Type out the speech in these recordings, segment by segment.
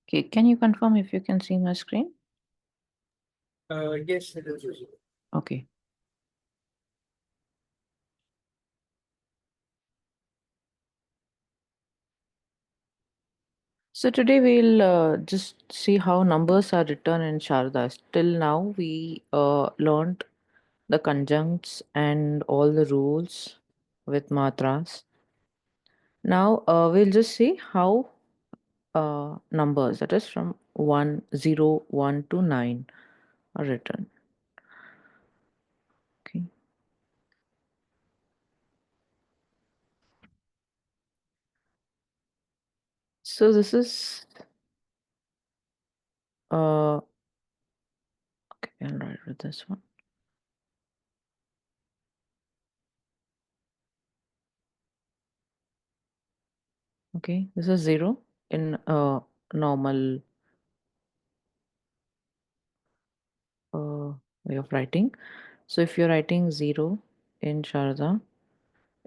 Okay, can you confirm if you can see my screen? Yes, it is. Okay. So today we'll just see how numbers are written in Sharada. Till now, we learned the conjuncts and all the rules with matras. Now we'll just see how numbers, that is from 1, 0, 1 to 9, are written. Okay. So this is okay, I'll write with this one. Okay, this is 0 in normal way of writing. So if you're writing 0 in Sharada,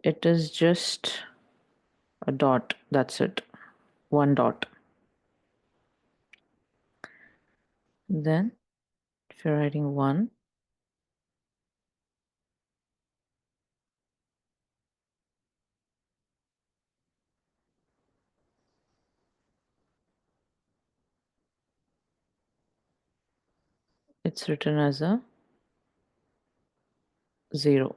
it is just a dot. That's it. One dot. Then if you're writing 1, it's written as a 0.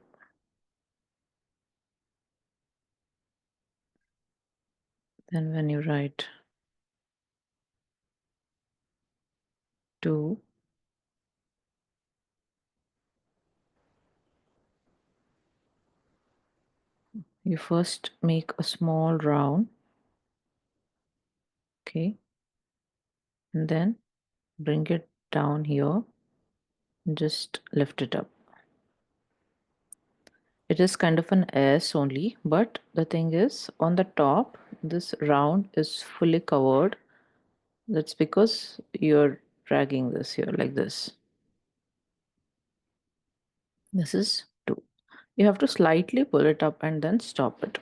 Then when you write 2, you first make a small round. Okay. And then bring it down here and just lift it up. It is kind of an S only, but the thing is on the top, this round is fully covered. That's because you're dragging this here like this. This is 2. You have to slightly pull it up and then stop it.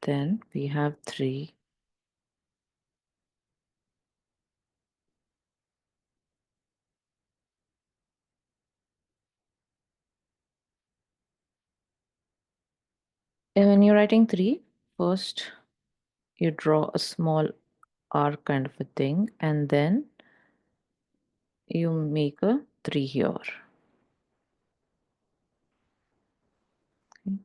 Then we have 3. And when you're writing 3, first you draw a small arc kind of a thing and then you make a 3 here. Okay.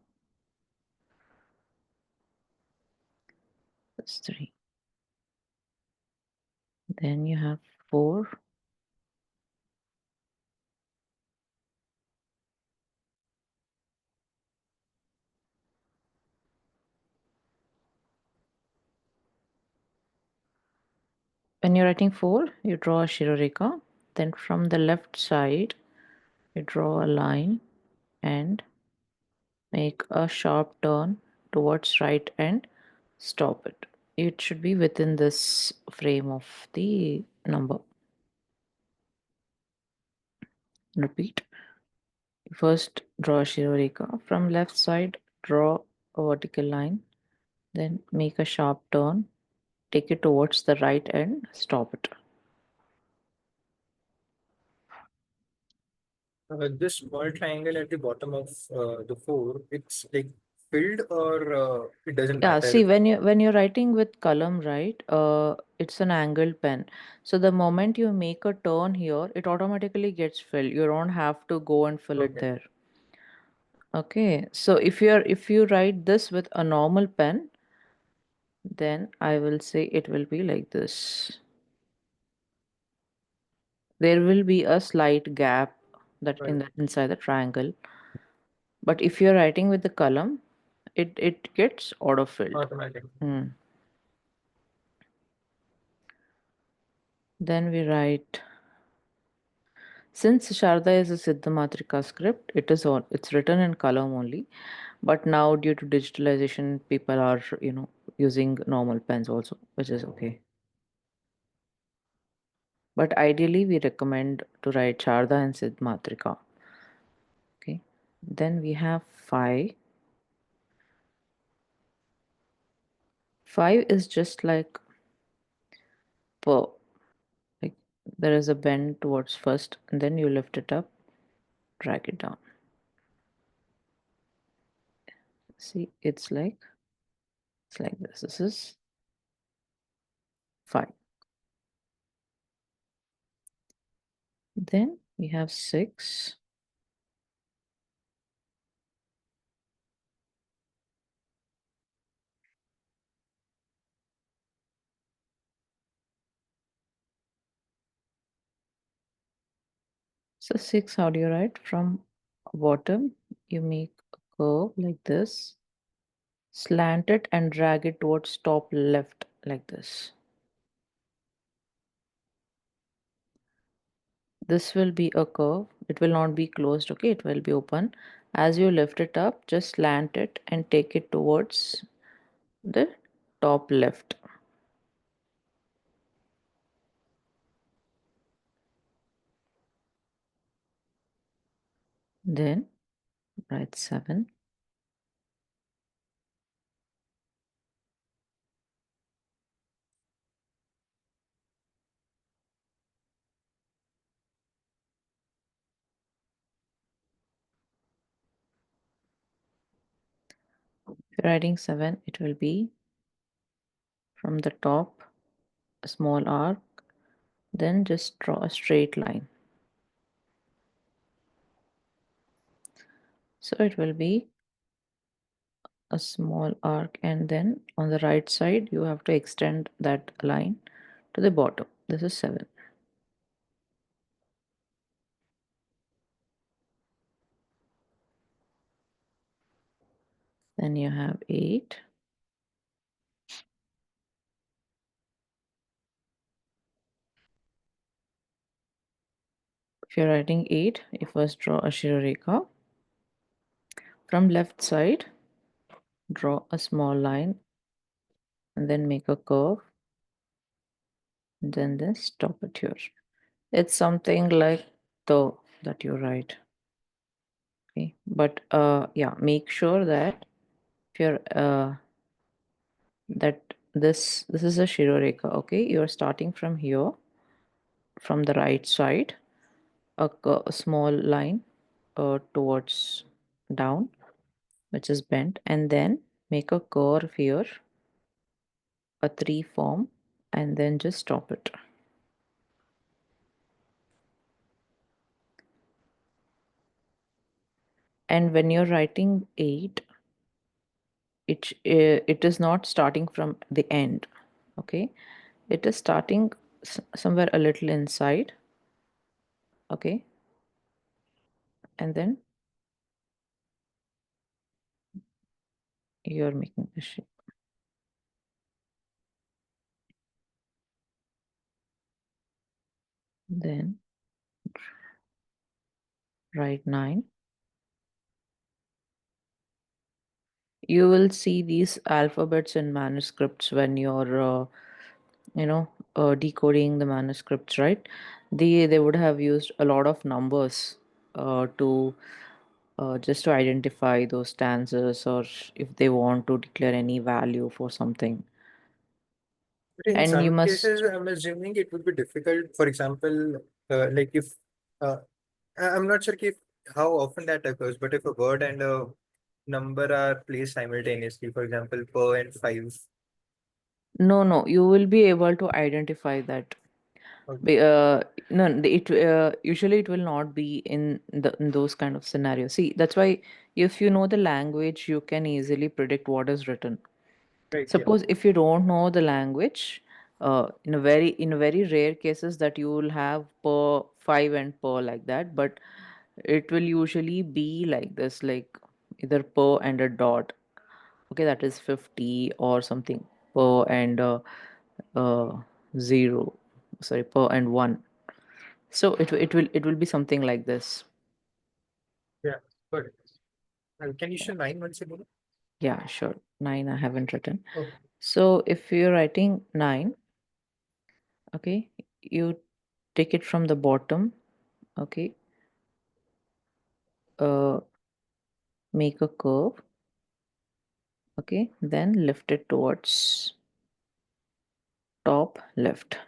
That's 3. Then you have 4. When you're writing 4, you draw a Shiroreka. Then from the left side, you draw a line and make a sharp turn towards right and stop it. It should be within this frame of the number. Repeat. First draw a Shiroreka. From left side, draw a vertical line. Then make a sharp turn. Take it towards the right and stop it. This small triangle at the bottom of the four, it's like filled or it doesn't Yeah, matter see if. when you're writing with column, right? It's an angled pen. So the moment you make a turn here, it automatically gets filled. You don't have to go and fill it Okay. there. Okay. So if you write this with a normal pen, then I will say it will be like this. There will be a slight gap that in Right. the inside the triangle. But if you're writing with the column, it gets auto filled. Automatic. Hmm. Then we write. Since Sharda is a Siddhamatrika script, it's written in column only. But now due to digitalization, people are using normal pens also, which is okay. But ideally, we recommend to write Sharda and Siddhamatrika. Okay. Then we have 5. 5 is just like per. Like there is a bend towards first, and then you lift it up, drag it down. See, it's like this. This is 5. Then we have 6. So 6, how do you write? From bottom, you make a curve like this, slant it and drag it towards top left like this. This will be a curve. It will not be closed, okay? It will be open. As you lift it up, just slant it and take it towards the top left. Then write 7. If you're writing 7, it will be from the top, a small arc, then just draw a straight line. So it will be a small arc, and then on the right side you have to extend that line to the bottom. This is 7. Then you have 8. If you're writing 8, you first draw a Shiroreka. From left side, draw a small line and then make a curve. And then stop it here. It's something like the that you write. Okay, but yeah, make sure that if you're that this is a Shiroreka. Okay, you're starting from here, from the right side, a small line towards down, which is bent, and then make a curve here, a 3 form, and then just stop it. And when you're writing 8, it is not starting from the end. Okay, it is starting somewhere a little inside. Okay, and then you're making a shape. Then write 9. You will see these alphabets in manuscripts when you're you know decoding the manuscripts, right? They would have used a lot of numbers to just to identify those stanzas, or if they want to declare any value for something. But in And you some cases, must I'm assuming it would be difficult. For example, like if uh, I'm not sure if how often that occurs, but if a word and a number are placed simultaneously, for example, per and 5. no, you will be able to identify that. Okay. Be- no, it usually it will not be in those kind of scenarios. See, that's why if you know the language, you can easily predict what is written. Right. Yeah. Suppose if you don't know the language, in a very rare cases that you will have per 5 and per like that, but it will usually be like this, like either per and a dot. Okay, that is 50 or something, per and uh, 0, sorry, per and 1. So it will be something like this. Yeah. Good. Can you show 9 once again? Yeah, sure. 9 I haven't written. Oh, So if you're writing 9, okay, you take it from the bottom, okay, uh, make a curve, okay, then lift it towards top left.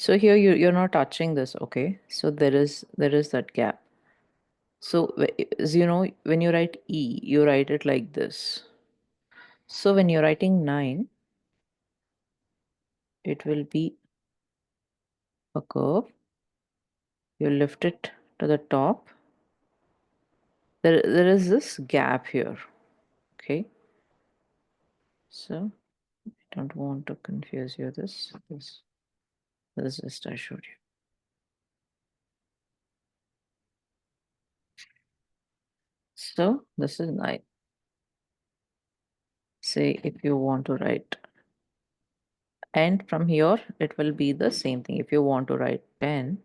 So here you're not touching this, okay? So there is that gap. So as you know, when you write E, you write it like this. So when you're writing 9, it will be a curve. You lift it to the top. There is this gap here, okay? So I don't want to confuse you. This is just I showed you. So this is 9. Say if you want to write, and from here it will be the same thing. If you want to write 10,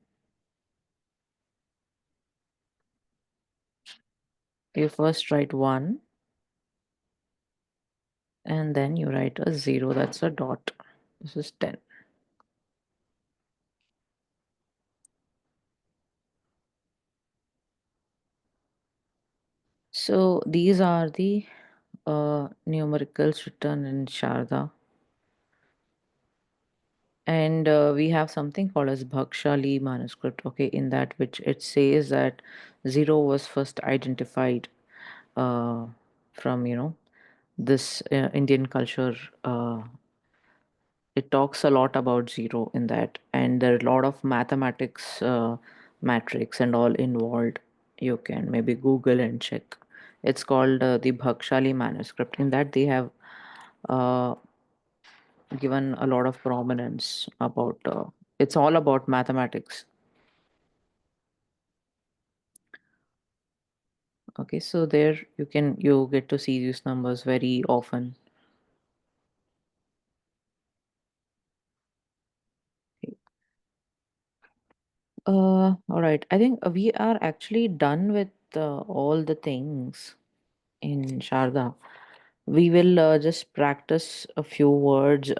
you first write 1 and then you write a 0. That's a dot. This is 10. So these are the numericals written in Sharda. And we have something called as Bhakshali manuscript, okay, in that which it says that 0 was first identified uh, from, this Indian culture. It talks a lot about 0 in that, and there are a lot of mathematics, matrix and all involved. You can maybe Google and check. It's called the Bhakshali manuscript. In that, they have uh, given a lot of prominence about. It's all about mathematics. Okay, so there you get to see these numbers very often. All right. I think we are actually done with all the things in Sharda. We will just practice a few words.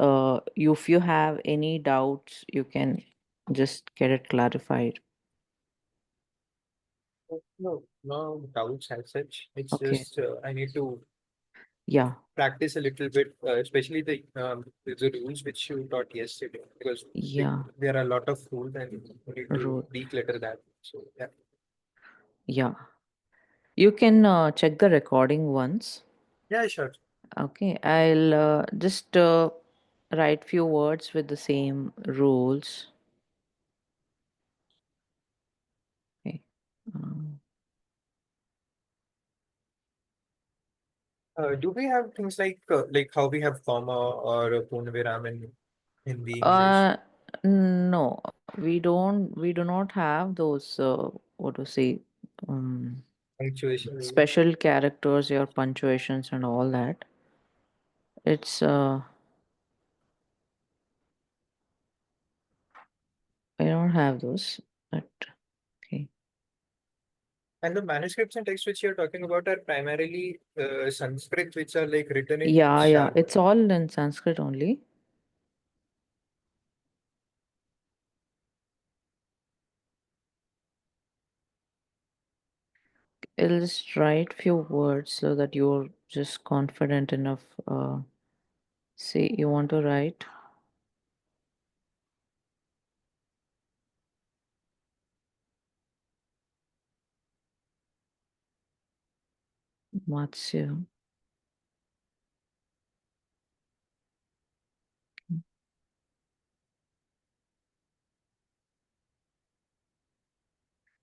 If you have any doubts, you can just get it clarified. No, no doubts as such. It's Okay. just I need to Yeah. practice a little bit, especially the rules which you taught yesterday, because Yeah. there are a lot of rules and we need to Ro- declutter that. So yeah, Yeah. You can check the recording once. yeah, sure. Okay. I'll just write few words with the same rules. Okay. Um, Do we have things like how we have comma or a Purnaviram in Hindi, English, Uh, no, we do not have those, what to say, um, punctuation maybe? special characters or punctuations and all that. It's, I don't have those, but okay. And the manuscripts and texts which you're talking about are primarily Sanskrit, which are like written in Yeah, yeah, Sharda. it's all in Sanskrit only. I'll just write few words so that you're just confident enough. Say you want to write Matsya.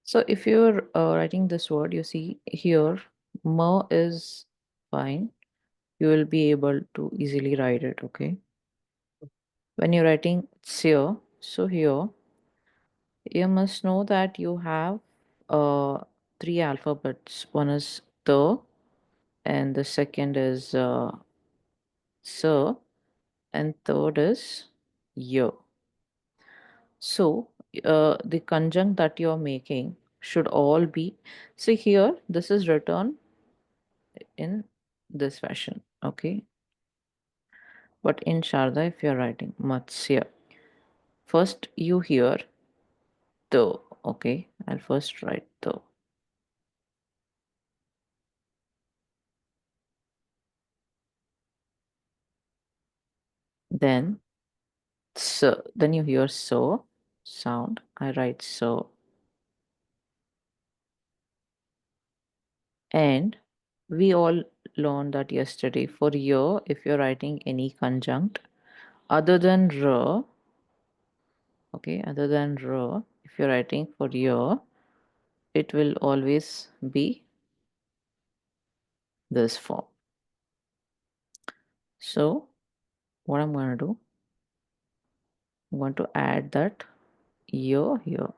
So if you're writing this word, you see here, ma is fine. You will be able to easily write it, okay? When you're writing tsya, so here, you must know that you have three alphabets. One is the, and the second is sa, and third is ya. So the conjunct that you're making should all be, see here, this is written in this fashion, okay? But in Sharda, if you're writing Matsya, first you hear the, okay? I'll first write the. Then so, then you hear so. sound, I write so. And we all learned that yesterday. For year, if you're writing any conjunct other than r, okay, other than r, if you're writing for year, it will always be this form. So, what I'm going to do, I'm going to add that year here.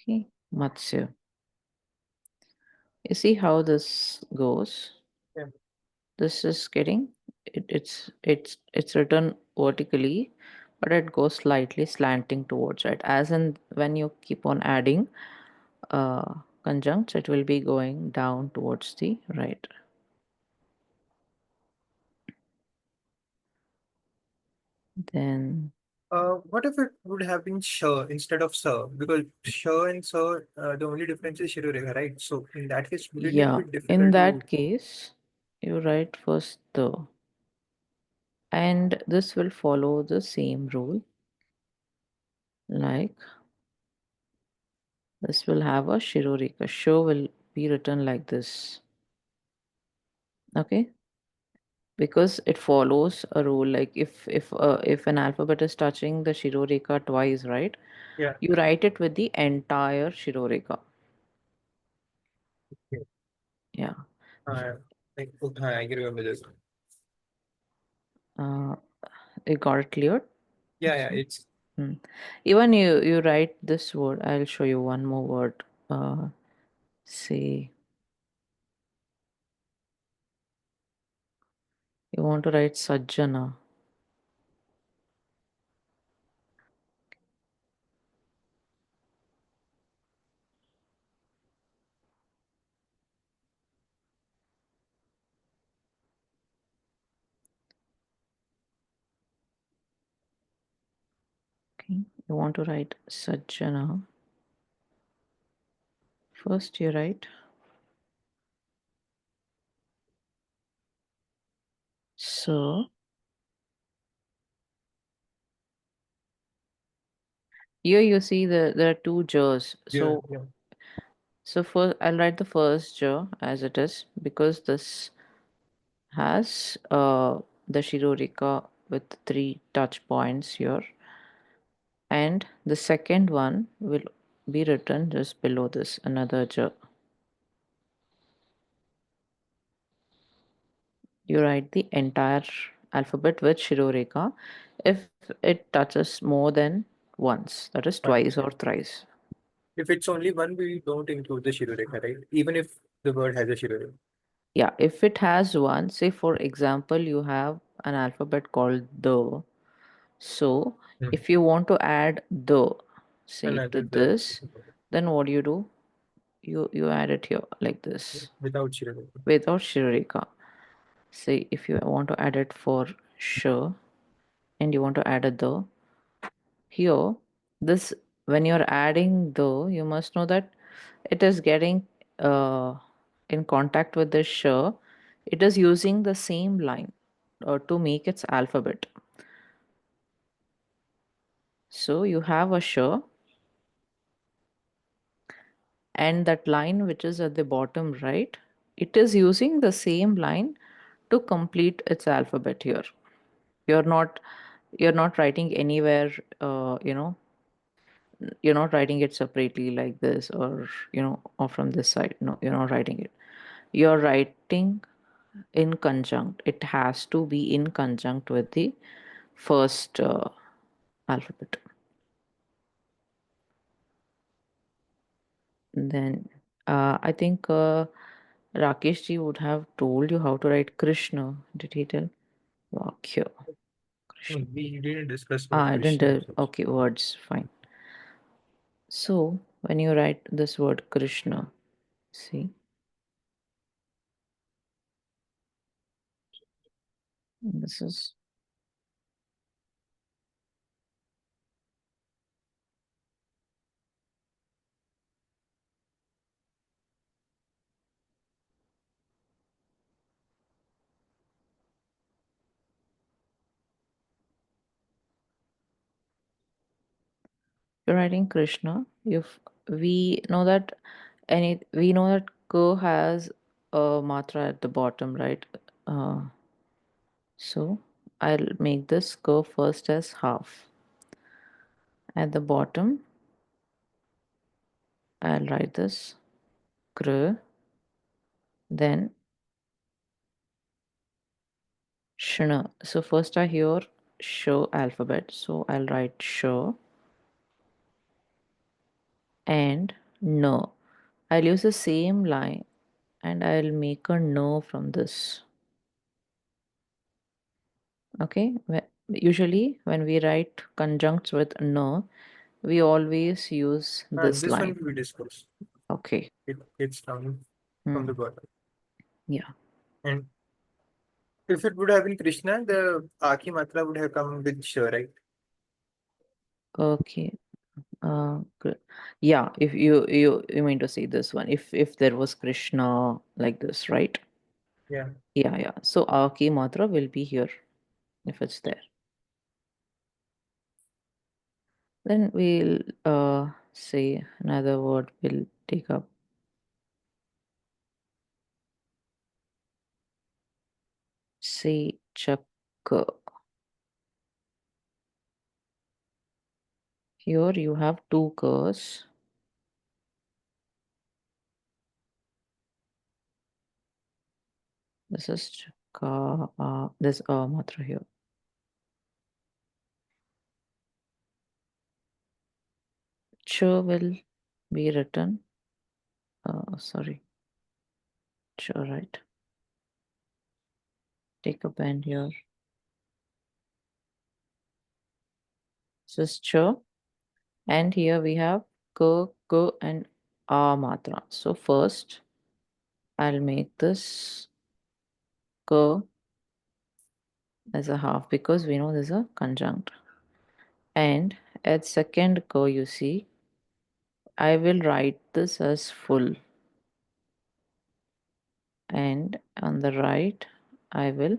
Okay, Matsya. You see how this goes? Yeah. This is getting it's written vertically, but it goes slightly slanting towards right. As in when you keep on adding conjuncts, it will be going down towards the right. Then What if it would have been sh instead of sir? Because sh and sir, the only difference is Shirureka, right? So in that case, wouldn't it yeah, be in difficult to? that case, you write first the, and this will follow the same rule. Like this will have a Shirorika. Show will be written like this. Okay, because it follows a rule. Like if an alphabet is touching the Shiroreka twice, right? Yeah. You write it with the entire Shiroreka. Okay. Yeah. Uh, like, okay, I remember this. Uh, you got it cleared? Yeah, yeah, So, it's hmm. Even you write this word. I'll show you one more word. Say you want to write Sajjana. Okay, you want to write Sajjana. First, you write so. Here you see there are two jars. yeah, So yeah. so first I'll write the first jar as it is because this has the Shirorika with three touch points here, and the second one will be written just below this another jar. You write the entire alphabet with Shirorika if it touches more than once, that is Fine. twice or thrice. If it's only one, we don't include the Shirureka, right? Even if the word has a Shirureka. Yeah, if it has one, say for example, you have an alphabet called the. So Hmm. if you want to add the, say And to added the this, then what do? You add it here like this without Shirureka. without Shirika. Say if you want to add it for sure and you want to add a the here, this when you're adding the, you must know that it is getting uh, in contact with the sure. It is using the same line to make its alphabet. So you have a sure and that line which is at the bottom right, it is using the same line to complete its alphabet here. You're not you're not writing anywhere, you're not writing it separately like this or or from this side. No, you're not writing it. You're writing in conjunct. It has to be in conjunct with the first alphabet. Then I think Rakesh ji would have told you how to write Krishna. Did he tell? Vakya. No, Krishna. we didn't discuss Ah, about I didn't. Krishna. Okay, words. Fine. So when you write this word Krishna, see, this is you're writing Krishna, if we know that we know that K has a matra at the bottom, right? Uh, so I'll make this K first as half. At the bottom, I'll write this Kr, then Shna. So first I hear Sh alphabet. So I'll write Sh and No. I'll use the same line and I'll make a No from this. Okay. Usually when we write conjuncts with No, we always use this This line. one we discussed. Okay. It's down from Hmm. the bottom. Yeah. And if it would have been Krishna, the Aki Matra would have come with Sh, right? Okay. Good. Yeah, if you mean to say this one, if there was Krishna like this, right? Yeah. Yeah, yeah. So Aki Matra will be here if it's there. Then we'll say another word we'll take up. Say Chakka. Here you have two Ks. This is Chakka. This Matra here. Ch will be written. Sorry. Ch, right. Take a pen here. This is Ch. And here we have K, K and A Matra. So first I'll make this K as a half because we know there's a conjunct. And at second K, you see, I will write this as full. And on the right, I will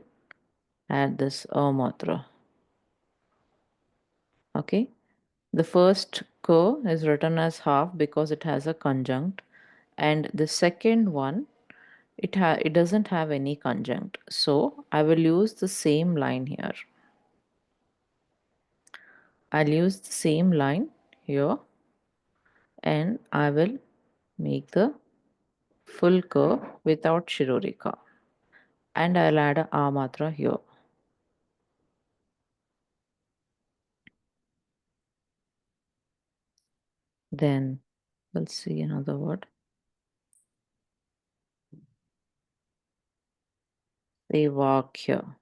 add this A Matra. Okay. The first K is written as half because it has a conjunct. And the second one, it doesn't have any conjunct, so I will use the same line here. I'll use the same line here and I will make the full curve without shirorika, and I'll add a matra here. Then we'll see another word. Say vakya.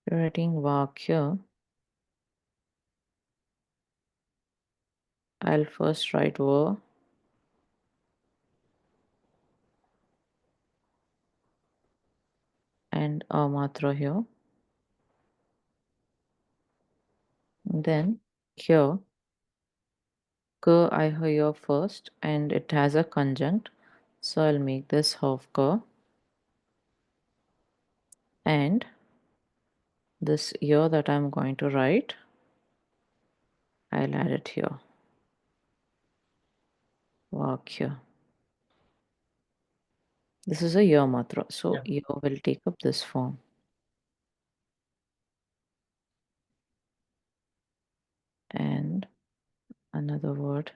Writing vakya, I'll first write va and a matra here. Then here, ka I hear first and it has a conjunct. So I'll make this half ka, and this here that I'm going to write, I'll add it here. Vakya. This is a year matra. So Yeah. year will take up this form. And another word.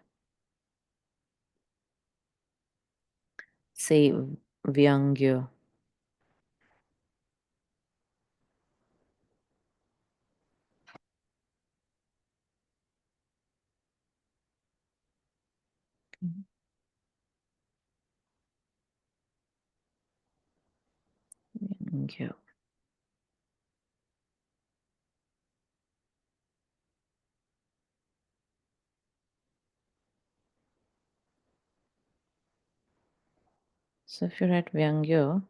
Say Vyangya. Vyangya. So if you write Vyangya,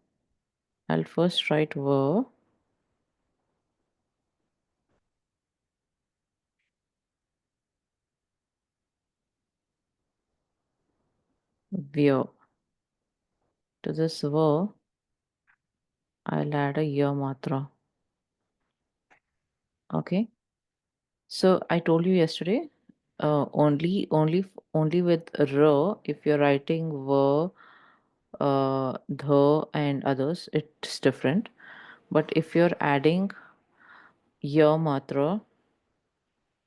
I'll first write Va Vya. To this va, I'll add a ya matra. Okay. So I told you yesterday, only with ra, if you're writing va, the and others, it's different. But if you're adding ya matra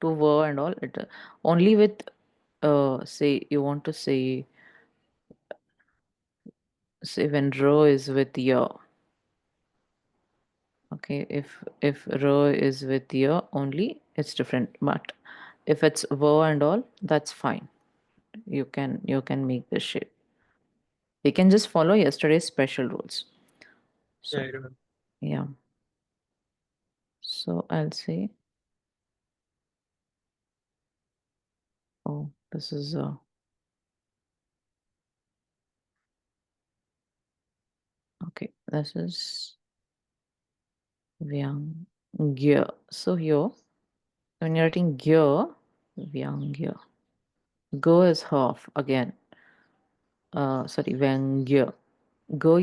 to va and all, it only with say you want to say when ra is with ya. Okay, if ra is with ya only, it's different. But if it's va and all, that's fine. You can make this shape. We can just follow yesterday's special rules. Yeah, I So remember. yeah. So I'll say, oh, this is okay. This is Vyang Gya. So here, when you're writing Gya, Vyang Gya. Go is half again. Sorry, Vyang Gya. Go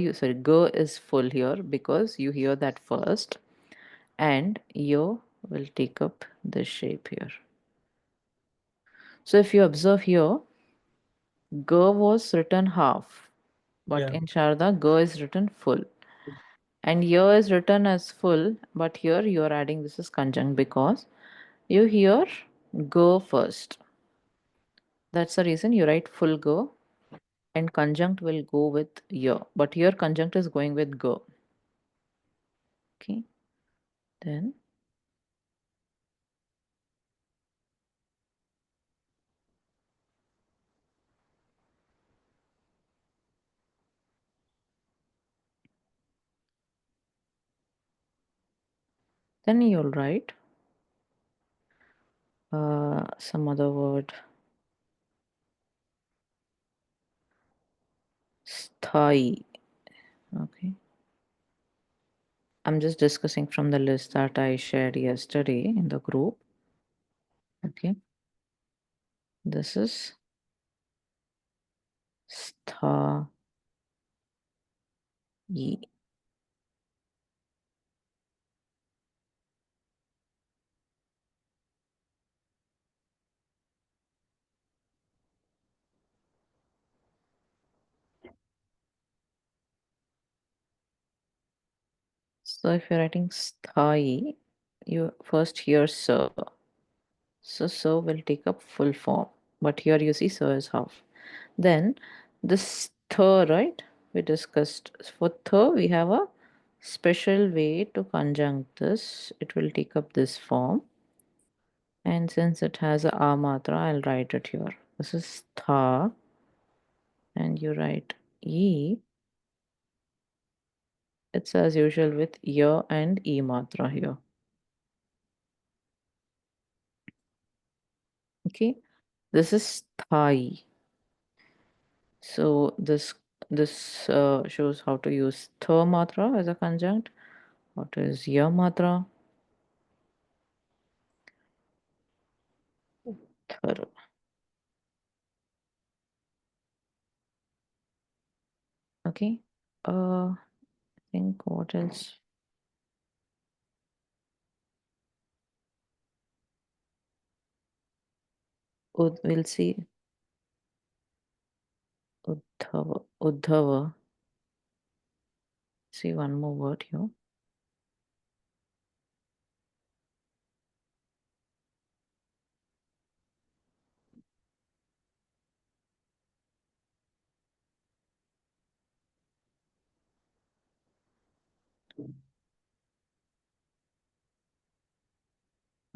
is full here because you hear that first, and yo will take up this shape here. So if you observe here, Go was written half, but Yeah. in Sharda, Go is written full. And here is written as full, but here you are adding this is conjunct because you hear Go first. That's the reason you write full Go, and conjunct will go with year. But here conjunct is going with Go. Okay, then you'll write some other word. Sthai. Okay. I'm just discussing from the list that I shared yesterday in the group. Okay. This is Sthai. So if you're writing Sthai, you first hear Sir. So Sir will take up full form. But here you see Sir is half. Then this Th, right? We discussed. For Th, we have a special way to conjunct this. It will take up this form. And since it has a A matra, I'll write it here. This is Tha. And you write E. It's as usual with Ya and E matra here. Okay. This is Thai. So this shows how to use Tha matra as a conjunct. What is Ya matra? Thar. Okay. I think what else? We'll see. Uddhava. Uddhava. See one more word here.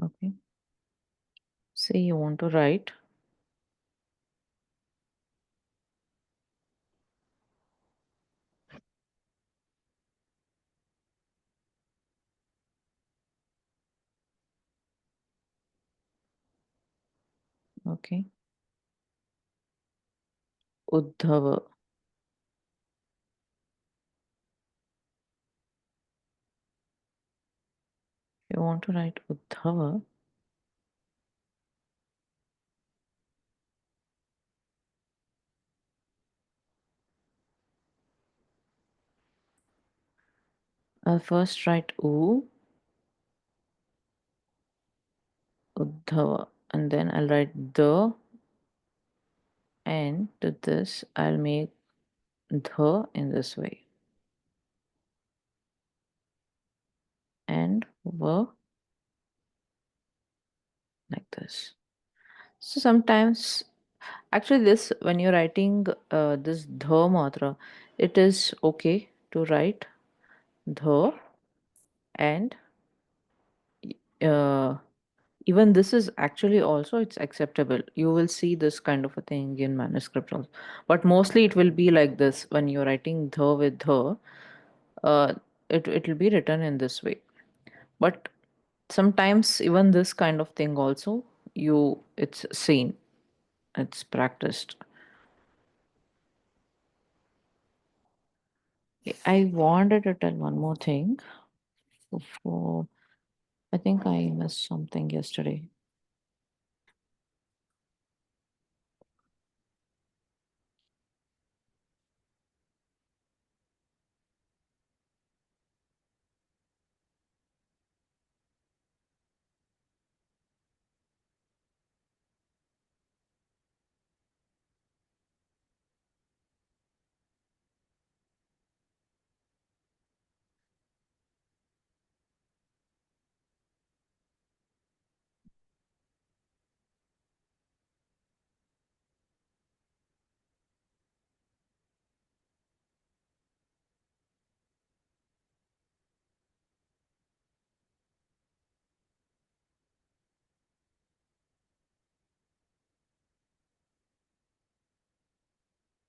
Okay. Say you want to write. Okay. Uddhava. You want to write Uddhava. I'll first write U, Uddhava, and then I'll write the, and to this I'll make the in this way, and V like this. So sometimes, actually, this when you're writing this the matra, it is okay to write the, and uh, even this is actually also it's acceptable. You will see this kind of a thing in manuscript also, but mostly it will be like this when you're writing the with the. Uh, it will be written in this way, but sometimes even this kind of thing also it's seen, it's practiced. I wanted to tell one more thing before. I think I missed something yesterday.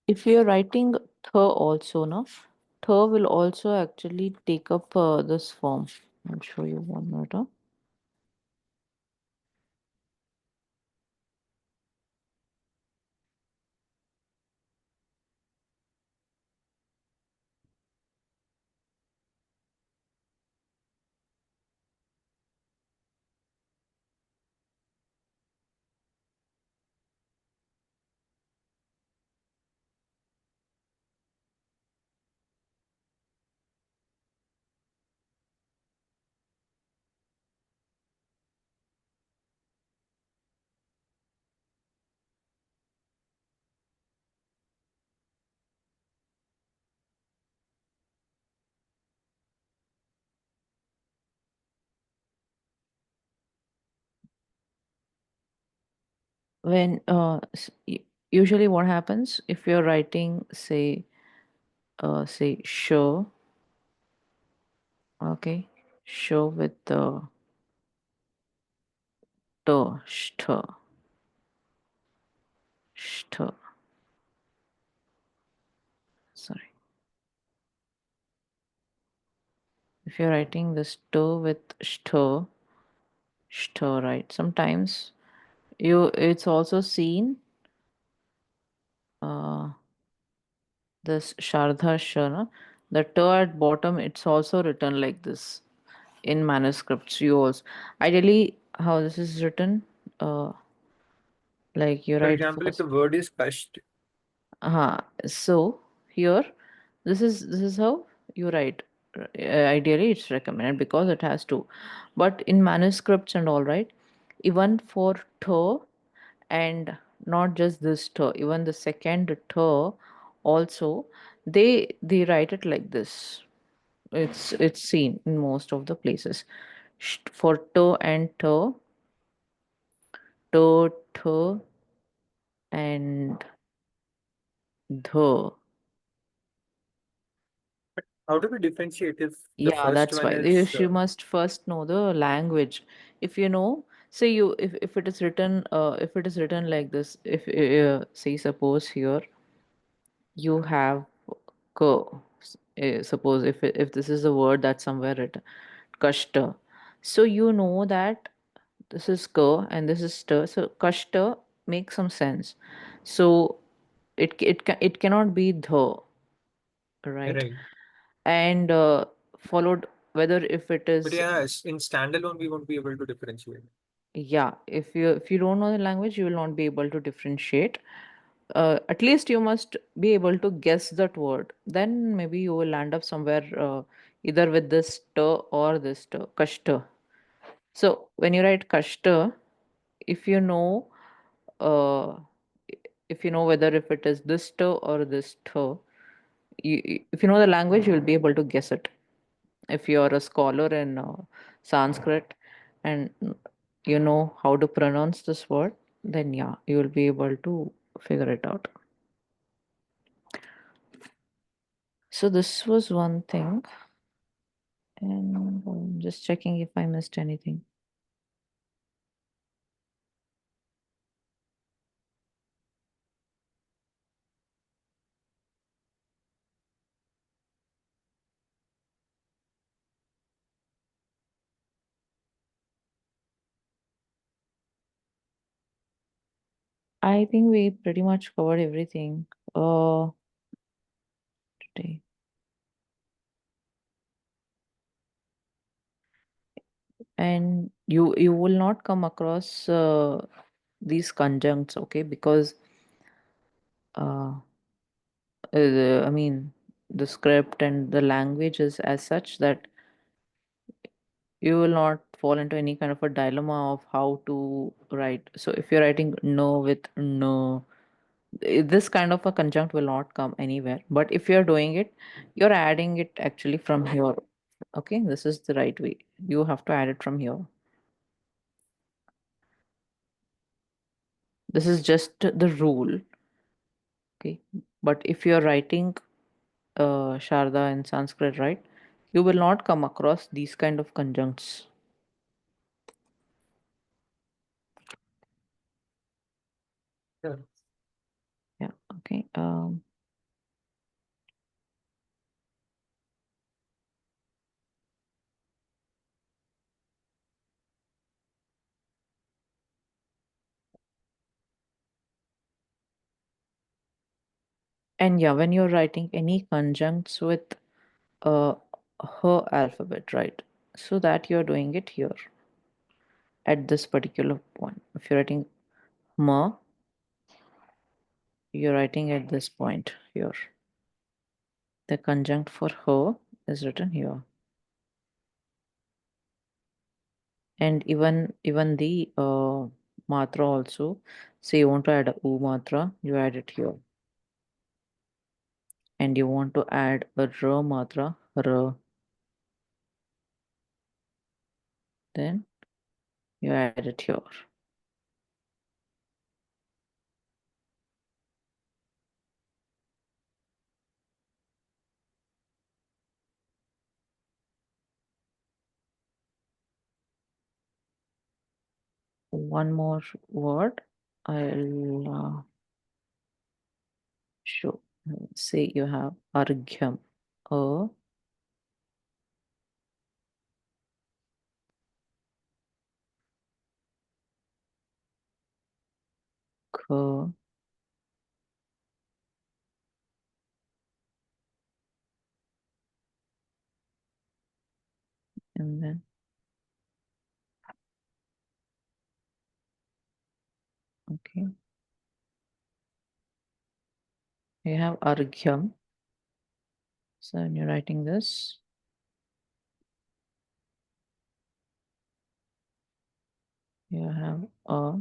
If you're writing th also, no, th will also actually take up this form. I'll show you one minute. Huh? When usually what happens if you're writing, say show, okay, show with the t, st, st, sorry. If you're writing this t with st, st, right? Sometimes it's also seen uh, this Sharda Shana, the t at bottom, it's also written like this in manuscripts. You also ideally how this is written, uh, like you For write example, if first. the word is kasht, So here, this is how you write. Ideally, it's recommended because it has to, but in manuscripts and all right, even for to, and not just this to, even the second to, also they write it like this. It's seen in most of the places. For to and to and the. how do we differentiate if the Yeah, first that's one why is you must first know the language. If you know, say you if it is written if it is written like this, if say suppose here you have ko, suppose if this is a word that's somewhere written kashta, so you know that this is ka and this is sta, so kashta makes some sense. So it cannot be the, right? right? And followed whether if it But is. yeah, in standalone, we won't be able to differentiate. Yeah, if you don't know the language, you will not be able to differentiate. At least you must be able to guess that word. Then maybe you will land up somewhere. either with this t or this t, kashta. So when you write kashta, if you know, uh, if you know whether if it is this t or this t, if you know the language, you will be able to guess it. If you are a scholar in Sanskrit and you know how to pronounce this word, then yeah, you will be able to figure it out. So this was one thing, and just checking if I missed anything. I think we pretty much covered everything today. And you will not come across these conjuncts, okay? Because uh, I mean, the script and the language is as such that you will not fall into any kind of a dilemma of how to write. So if you're writing no with no, this kind of a conjunct will not come anywhere. But if you're doing it, you're adding it actually from here. Okay, this is the right way. You have to add it from here. This is just the rule. Okay, but if you're writing Sharda in Sanskrit, right, you will not come across these kind of conjuncts. Yeah. Yeah. Okay. And yeah, when you're writing any conjuncts with uh, her alphabet, right? So that you're doing it here at this particular point. If you're writing ma, you're writing at this point here. The conjunct for her is written here. And even the matra also. Say you want to add a u matra, you add it here. And you want to add a ra matra, ra, then you add it here. One more word. I'll show. Say you have argyam, a, k, and then okay. You have argyam. So when you're writing this, you have a,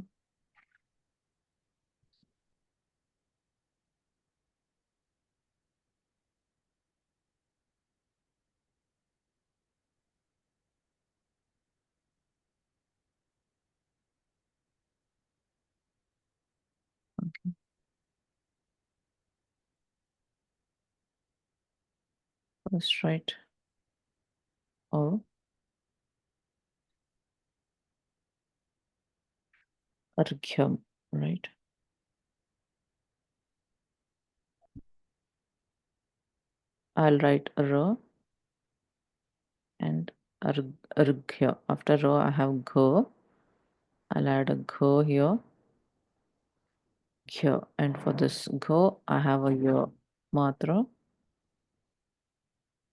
first write a, argyam, right? I'll write ra and arghya. After ra, I have gha. I'll add a gha here, here. And for this gha, I have a ya matra.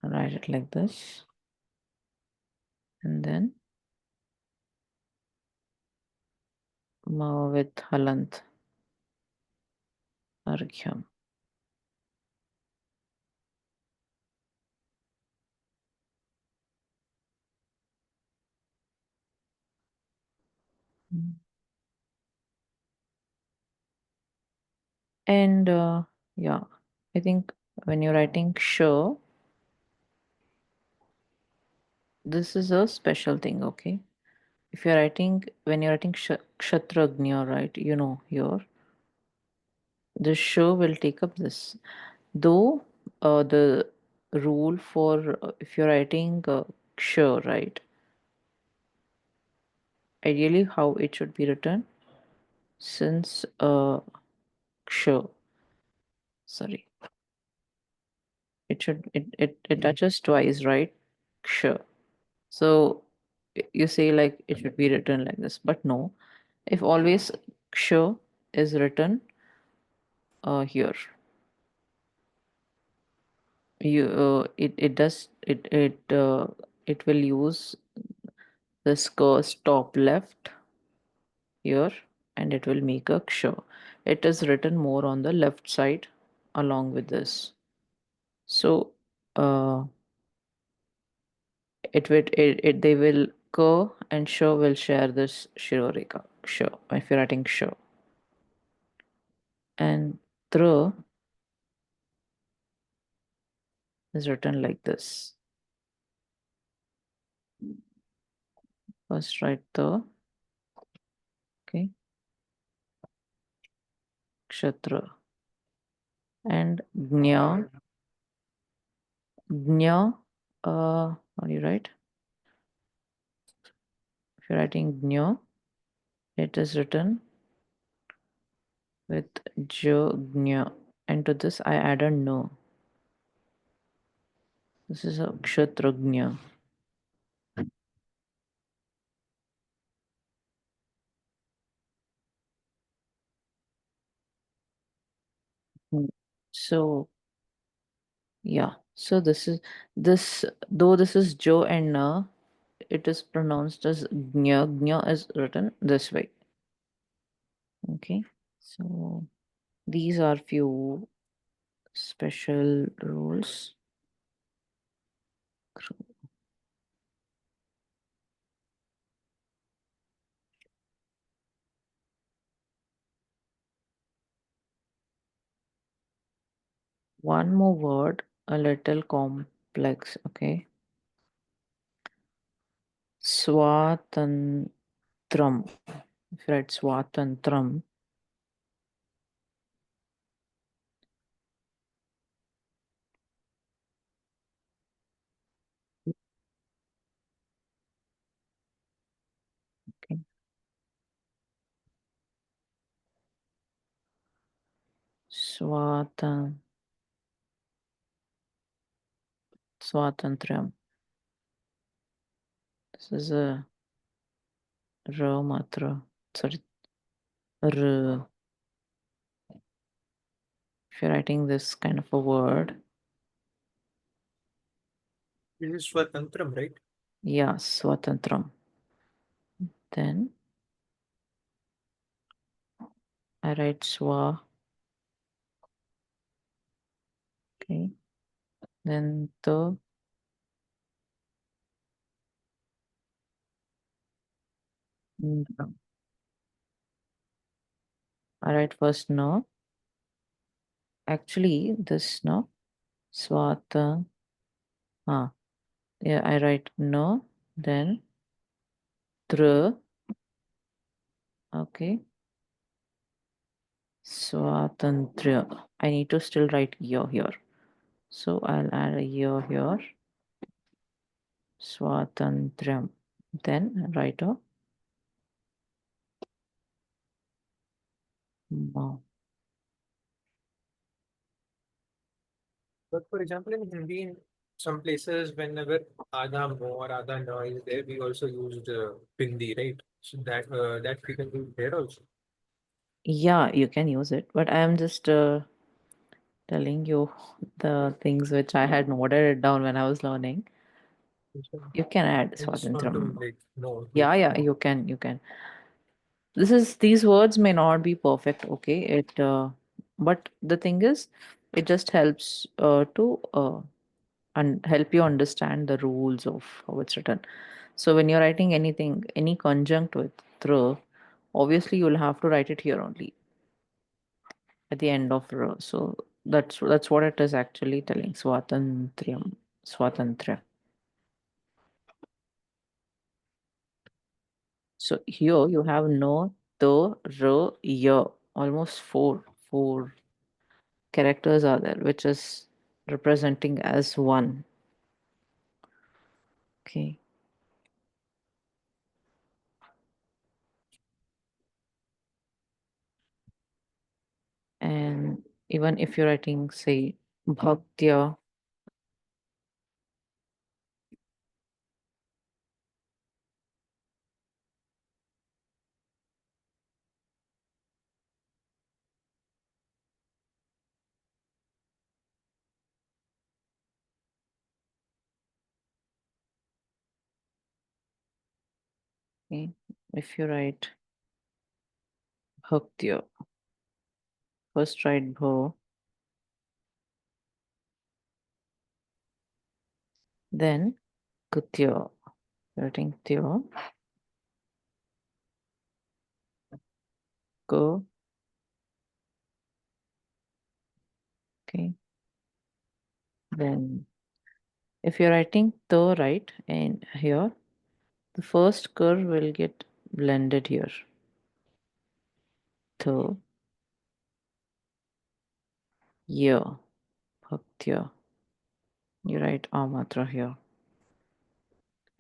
I'll write it like this. And then ma with halant, argyam. And yeah, I think when you're writing sure, this is a special thing, okay? If you're writing, when you're writing kshatragnya, right, you know, here, the sure will take up this. Though the rule for if you're writing sure, right, ideally how it should be written, since sure, sorry, it touches twice, right? Sure. So you say like it should be written like this, but no. If always sure is written here, you it will use this curse top left here, and it will make a sure. It is written more on the left side along with this. So uh, they will Ko and Sho will share this Shiroreka. Sure. If you're writing Sho. And Tr is written like this. First write the, okay, Kshatra. And Gnya. Gnya, how do you write? If you're writing Gnya, it is written with Jognya. And to this I add a no. This is a Kshatragnya. Mm. So yeah. So this though this is Jo and Na, it is pronounced as Gnya. Gnya is written this way. Okay. So these are few special rules. One more word, a little complex. Okay. Swatantram. If you write Swatantram, okay. Swatan Swatantriam. This is a R matra. Sorry, R. If you're writing this kind of a word, This is Swatantram, right? yeah, Swatantram. Then I write Swa. Okay. Then the I write first no. Actually, this no. Swata. Ah, yeah, I write no. Then Tr. Okay. Swatantra. I need to still write year here. So I'll add a year here. Swatantram. Then write a ma. But for example, in Hindi, in some places, whenever Adha Mo or Adha No is there, we also used Bindi, right? So that we can do there also. Yeah, you can use it, but I am just telling you the things which I had noted it down when I was learning. You can add I just want to Swatantram. like know like Yeah, yeah, you can. These words may not be perfect, okay? But the thing is, it just helps to and help you understand the rules of how it's written. So when you're writing anything, any conjunct with through, obviously you'll have to write it here only. at the end of R. So that's what it is actually telling. Swatantriyam. Swatantra. So here you have no, the, r, y. Almost four characters are there, which is representing as one. Okay. And even if you're writing, say, bhaktya, okay, if you write bhaktya, first write bho, then kutya, writing tya, ko, okay. Then if you're writing the right and here, the first curve will get blended here. The, yeah, bhaktya. You write amatra here.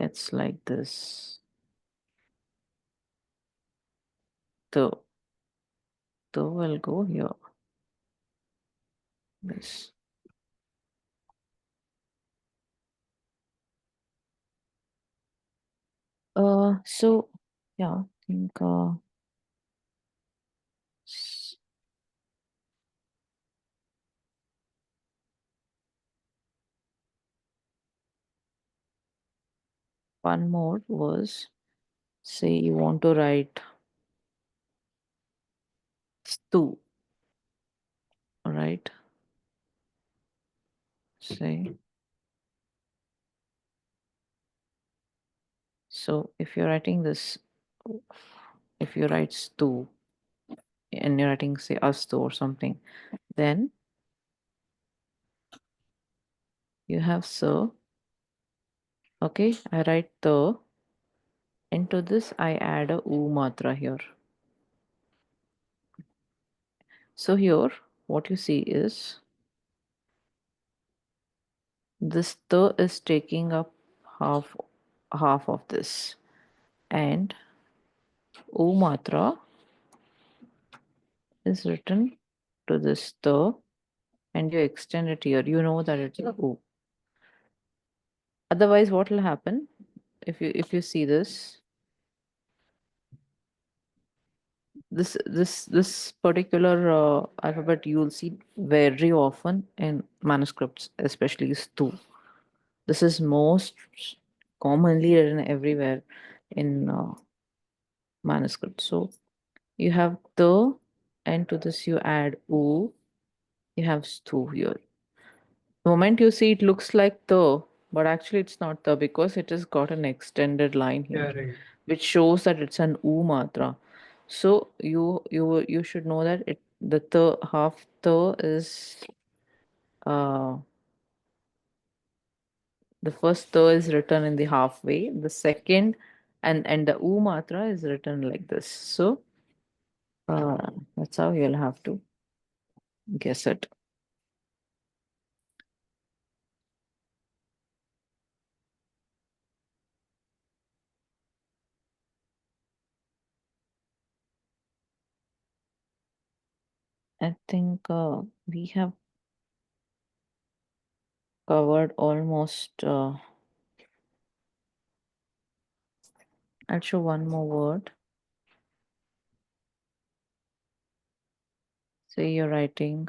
It's like this. The will go here. This. So yeah, I think s- one more was, say you want to write stu, right? Say, so if you're writing this, if you write stu and you're writing say astu or something, then you have so. Okay, I write the. Into this, I add a u matra here. So here, what you see is this the is taking up half half of this, and u matra is written to this the, and you extend it here. You know that it's u. Otherwise, what will happen if you see this? This particular alphabet you will see very often in manuscripts, especially stu. This is most commonly written everywhere in manuscript. So you have the, and to this you add u. You have stu here. The moment you see it looks like the, but actually it's not the, because it has got an extended line here, Yeah, right. which shows that it's an u matra. So you should know that the half the is uh the first the is written in the halfway, the second and the u matra is written like this. So that's how you'll have to guess it. I think we have covered almost. I'll show one more word. Say you're writing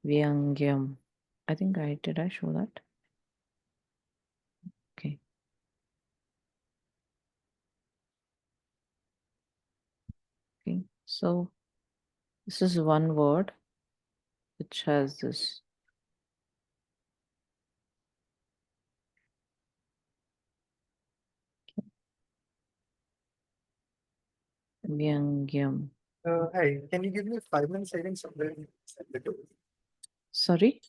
Vyangyam. I think did I show that? Okay. Okay. So this is one word which has this. Vyangyam. Hi, can you give me 5 minutes? I think someone is at the door. Sorry?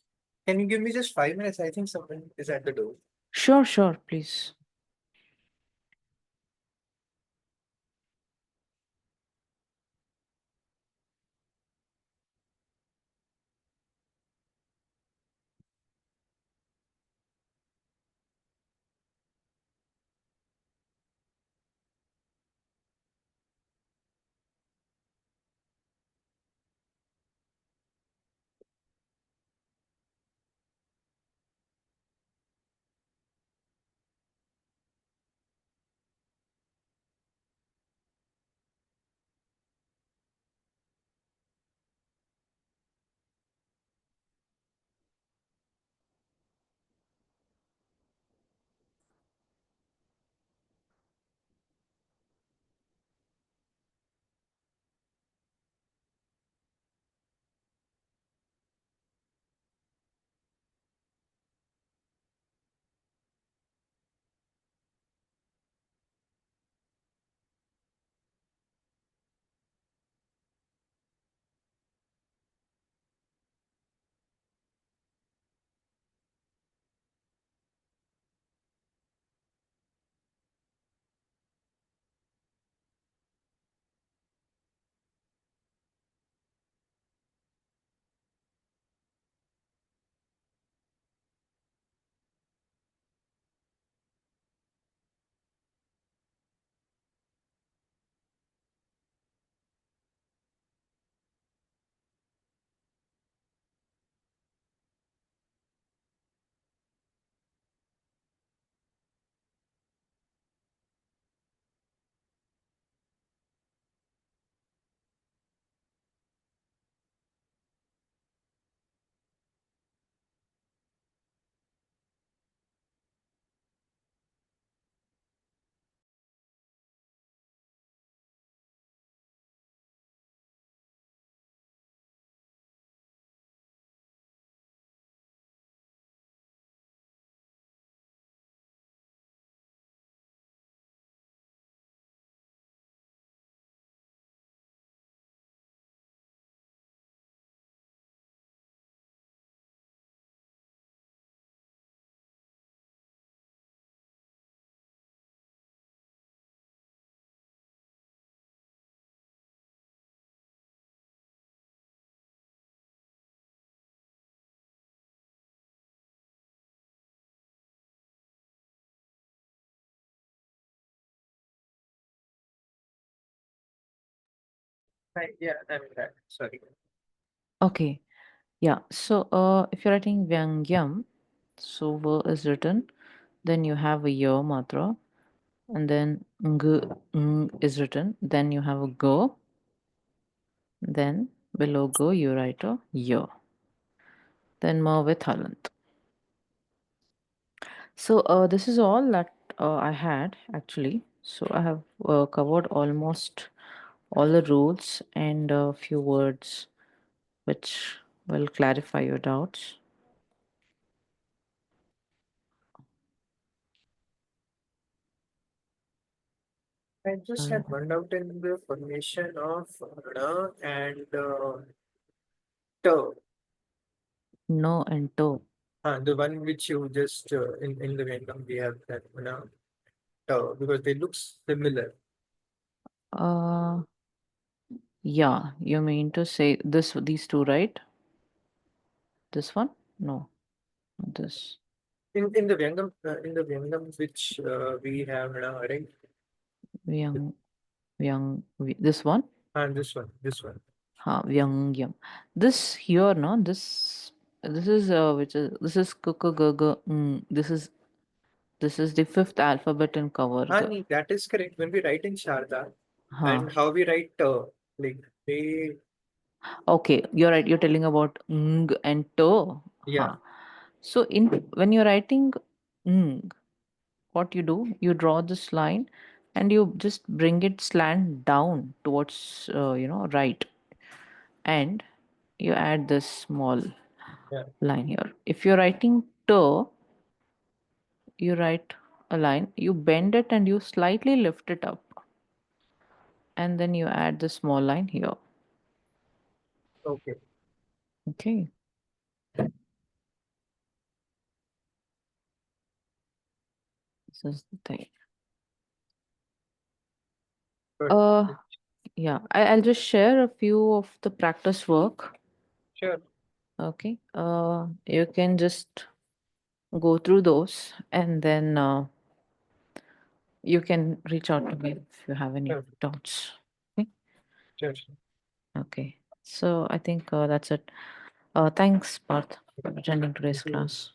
Can you give me just 5 minutes? I think someone is at the door. Sure, sure, please. Hi, yeah, I'm back. Sorry. Okay. Yeah. So if you're writing Vyangyam, so V is written, then you have a Y matra, and then ng is written, then you have a Go, then below Go you write a Y, then Ma with Halant. So this is all that I had actually. So I have covered almost all the rules and a few words which will clarify your doubts. I just Uh, had one doubt in the formation of and T. no and to. The one which you just in the random we have that because they look similar. Uh, yeah, you mean to say these two, right? This one? No, not this. In the Vyangam which we have now, right? Vyang, this one? And this one. Vyangyam. This here, no, this is which is this is kukugurgu. This is the fifth alphabet in Kavarga. And that is correct. When we write in Sharda Huh. and how we write like they Okay, you're right. You're telling about ng and to. yeah Huh. So in when you're writing ng, what you do, you draw this line, and you just bring it slant down towards right, and you add this small yeah line here. If you're writing to, you write a line, you bend it and you slightly lift it up, and then you add the small line here. Okay. Okay. This is the thing. Good. Uh, yeah, I'll just share a few of the practice work. Sure. Okay. You can just go through those, and then you can reach out to me if you have any Sure. doubts. Okay. Sure. Sure. Okay. So I think that's it. Thanks, Parth, for attending today's Thank you. class.